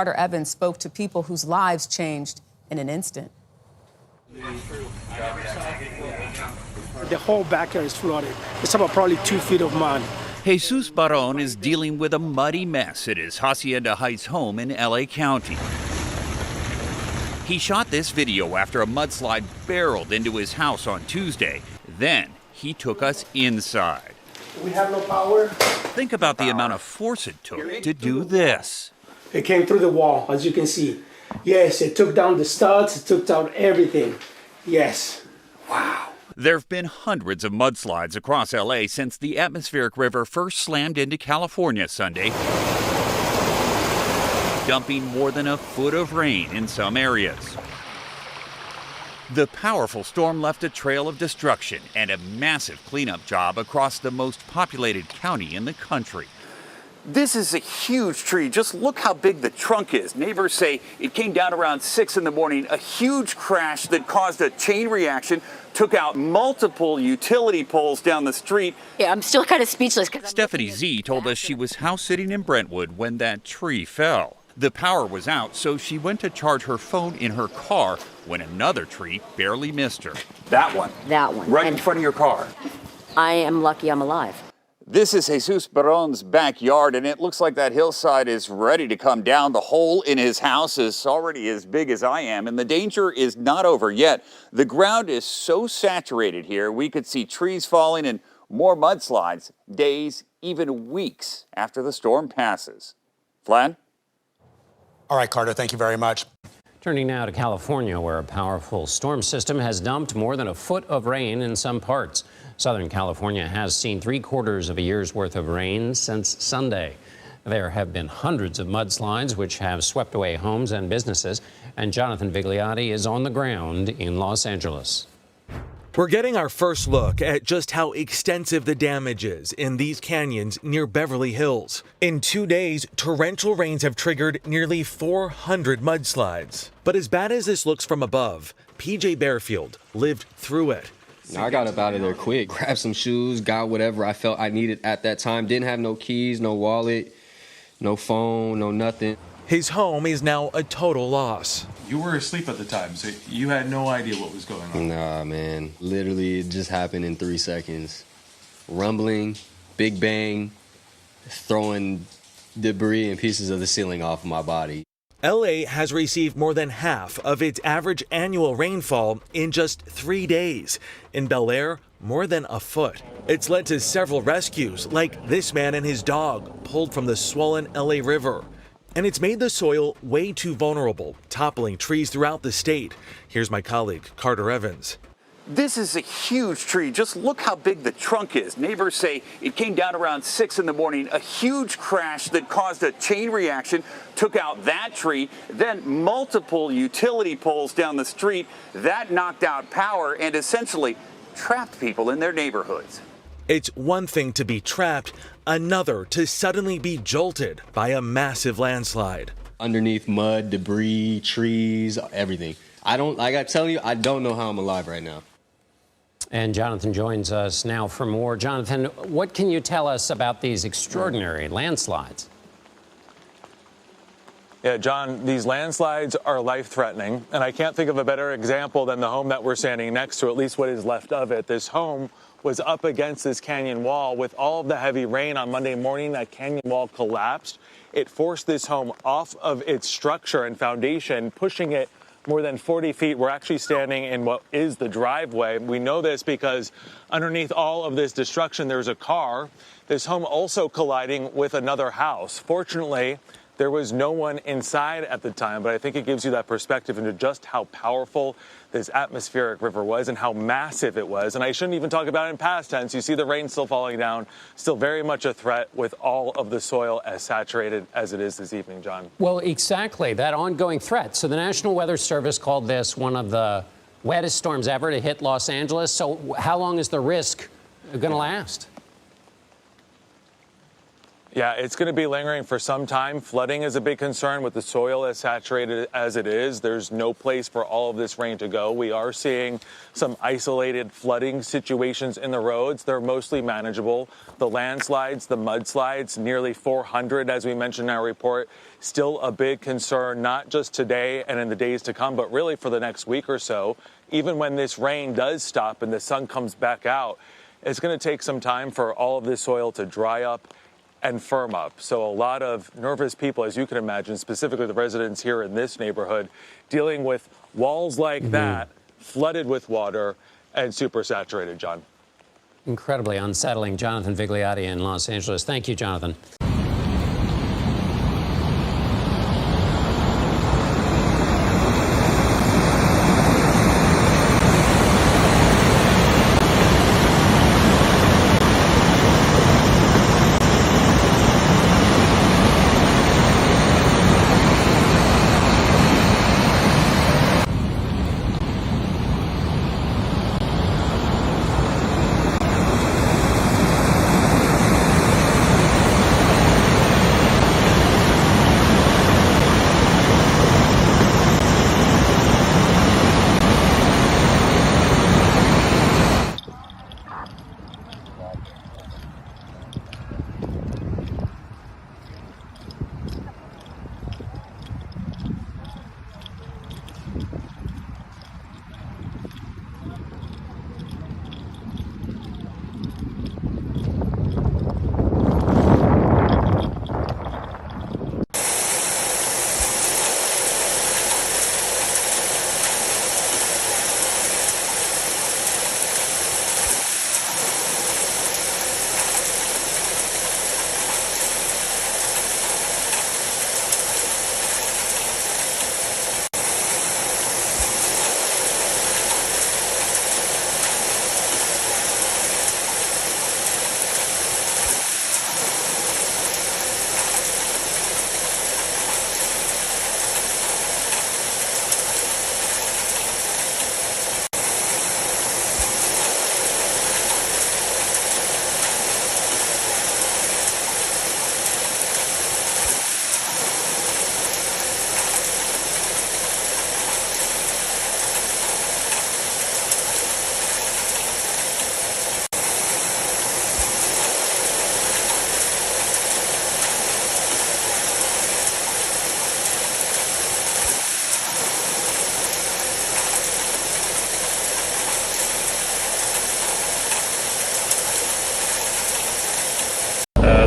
Carter Evans spoke to people whose lives changed in an instant. The whole backyard is flooded. It's about probably 2 feet of mud. Jesus Barron is dealing with a muddy mess at his Hacienda Heights home in LA County. He shot this video after a mudslide barreled into his house on Tuesday. Then he took us inside. We have no power. Think about the amount of force it took to do this. It came through the wall, as you can see. Yes, it took down the studs, it took down everything. Yes. Wow. There have been hundreds of mudslides across LA since the atmospheric river first slammed into California Sunday, dumping more than a foot of rain in some areas. The powerful storm left a trail of destruction and a massive cleanup job across the most populated county in the country. This is a huge tree. Just look how big the trunk is. Neighbors say it came down around 6 in the morning. A huge crash that caused a chain reaction, took out multiple utility poles down the street. Yeah, I'm still kind of speechless. Stephanie Z told us she was house sitting in Brentwood when that tree fell. The power was out, so she went to charge her phone in her car when another tree barely missed her. That one? That one. Right in front of your car. I am lucky I'm alive. This is Jesus Barron's backyard, and it looks like that hillside is ready to come down. The hole in his house is already as big as I am, and the danger is not over yet. The ground is so saturated here, we could see trees falling and more mudslides days, even weeks after the storm passes. Flan? All right, Carter, thank you very much. Turning now to California, where a powerful storm system has dumped more than a foot of rain in some parts. Southern California has seen 3/4 of a year's worth of rain since Sunday. There have been hundreds of mudslides which have swept away homes and businesses. And Jonathan Vigliotti is on the ground in Los Angeles. We're getting our first look at just how extensive the damage is in these canyons near Beverly Hills. In 2 days, torrential rains have triggered nearly 400 mudslides. But as bad as this looks from above, PJ Bearfield lived through it. I got up out of there quick, grabbed some shoes, got whatever I felt I needed at that time. Didn't have no keys, no wallet, no phone, no nothing. His home is now a total loss. You were asleep at the time, so you had no idea what was going on. Nah, man. Literally, it just happened in 3 seconds. Rumbling, big bang, throwing debris and pieces of the ceiling off of my body. LA has received more than half of its average annual rainfall in just 3 days. In Bel Air, more than a foot. It's led to several rescues, like this man and his dog pulled from the swollen LA River. And it's made the soil way too vulnerable, toppling trees throughout the state. Here's my colleague, Carter Evans. This is a huge tree. Just look how big the trunk is. Neighbors say it came down around 6 in the morning. A huge crash that caused a chain reaction, took out that tree, then multiple utility poles down the street. That knocked out power and essentially trapped people in their neighborhoods. It's one thing to be trapped, another to suddenly be jolted by a massive landslide. Underneath mud, debris, trees, everything. Like I'm telling you, I don't know how I'm alive right now. And Jonathan joins us now for more. Jonathan, what can you tell us about these extraordinary landslides? Yeah, John, these landslides are life-threatening, and I can't think of a better example than the home that we're standing next to, at least what is left of it. This home was up against this canyon wall. With all of the heavy rain on Monday morning, that canyon wall collapsed. It forced this home off of its structure and foundation, pushing it more than 40 feet. We're actually standing in what is the driveway. We know this because underneath all of this destruction, there's a car. This home also colliding with another house. Fortunately, there was no one inside at the time, but I think it gives you that perspective into just how powerful this atmospheric river was and how massive it was. And I shouldn't even talk about it in past tense. You see the rain still falling down, still very much a threat with all of the soil as saturated as it is this evening, John. Well, exactly, that ongoing threat. So the National Weather Service called this one of the wettest storms ever to hit Los Angeles. So how long is the risk going to last? Yeah, it's going to be lingering for some time. Flooding is a big concern with the soil as saturated as it is. There's no place for all of this rain to go. We are seeing some isolated flooding situations in the roads. They're mostly manageable. The landslides, the mudslides, nearly 400, as we mentioned in our report, still a big concern, not just today and in the days to come, but really for the next week or so. Even when this rain does stop and the sun comes back out, it's going to take some time for all of this soil to dry up and firm up. So a lot of nervous people, as you can imagine, specifically the residents here in this neighborhood, dealing with walls like that, flooded with water and super saturated, John. Incredibly unsettling. Jonathan Vigliotti in Los Angeles. Thank you, Jonathan.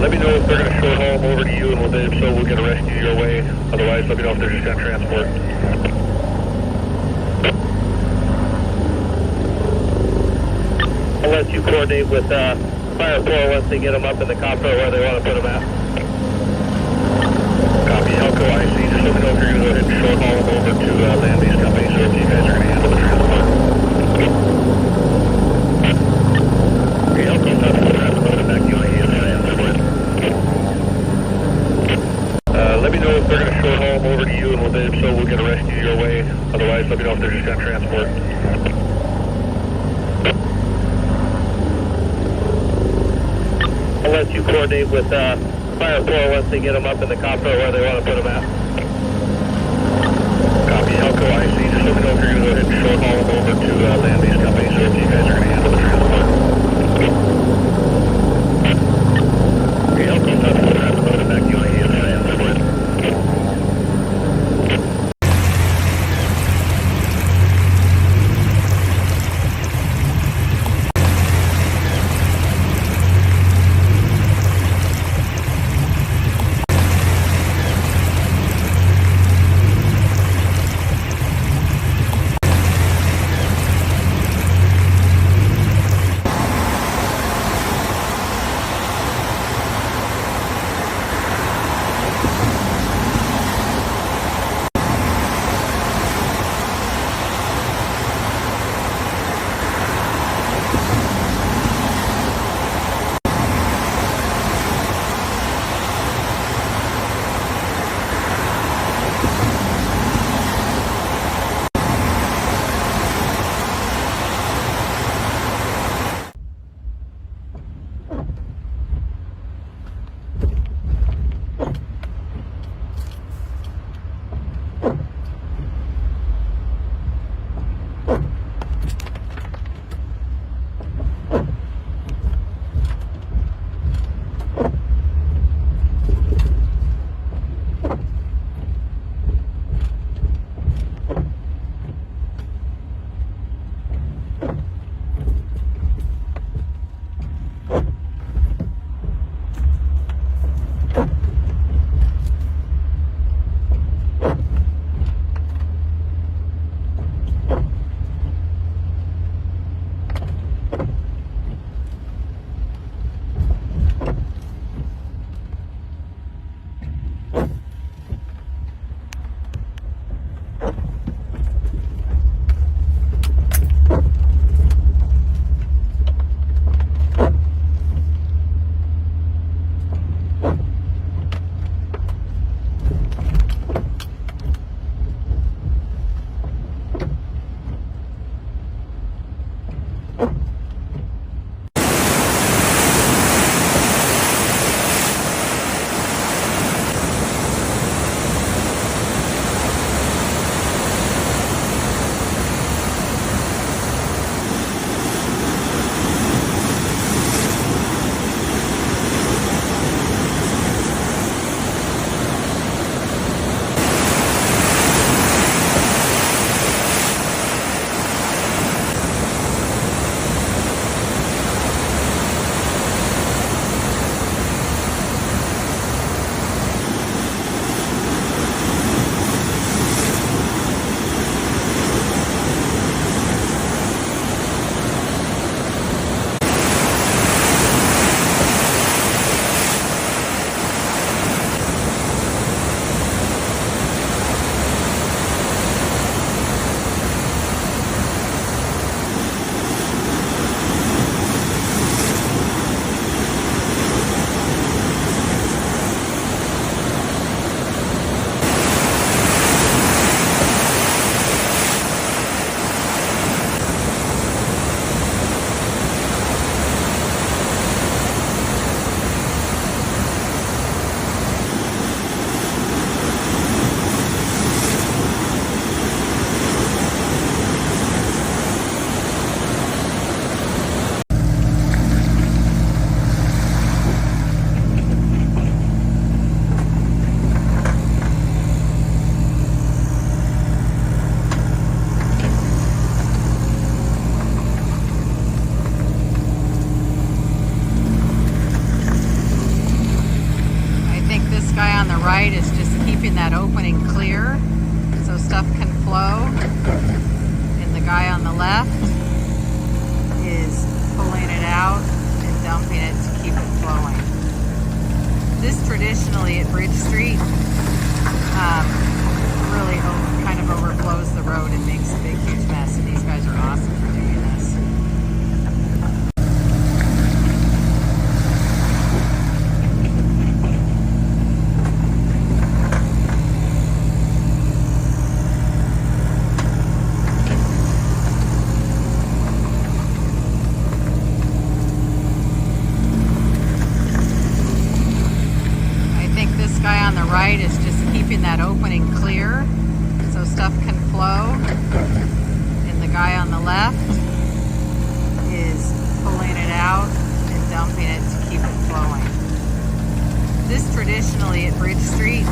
Let me know if they're going to short haul them over to you, and if so, we'll get a rescue your way. Otherwise, let me know if they're just going to transport. I'll let you coordinate with Fire 4 once they get them up in the copter where they want to put them at. Copy, Elko IC. Just let me know if you're going to go ahead and short haul them over to land-based companies, or if you guys are going to handle the transport. Okay, Elko, that's the transport back to you. Let me know if they're going to short haul them over to you, and if so, we'll get a rescue your way. Otherwise, let me know if they're just going to transport. I'll let you coordinate with Fire 4 once they get them up in the copter where they want to put them at. Copy, Elko IC. Just let me know if you're going to go ahead and short haul them over to land-based companies, or if you guys are going to handle the transport. Okay, Elko, that's the transport back to you. clear so stuff can flow. And the guy on the left is pulling it out and dumping it to keep it flowing. This traditionally at Bridge Street really kind of overflows the road and makes a big, huge mess. And these guys are awesome for doing this. Guy on the right is just keeping that opening clear so stuff can flow, and the guy on the left is pulling it out and dumping it to keep it flowing. This traditionally at Bridge Street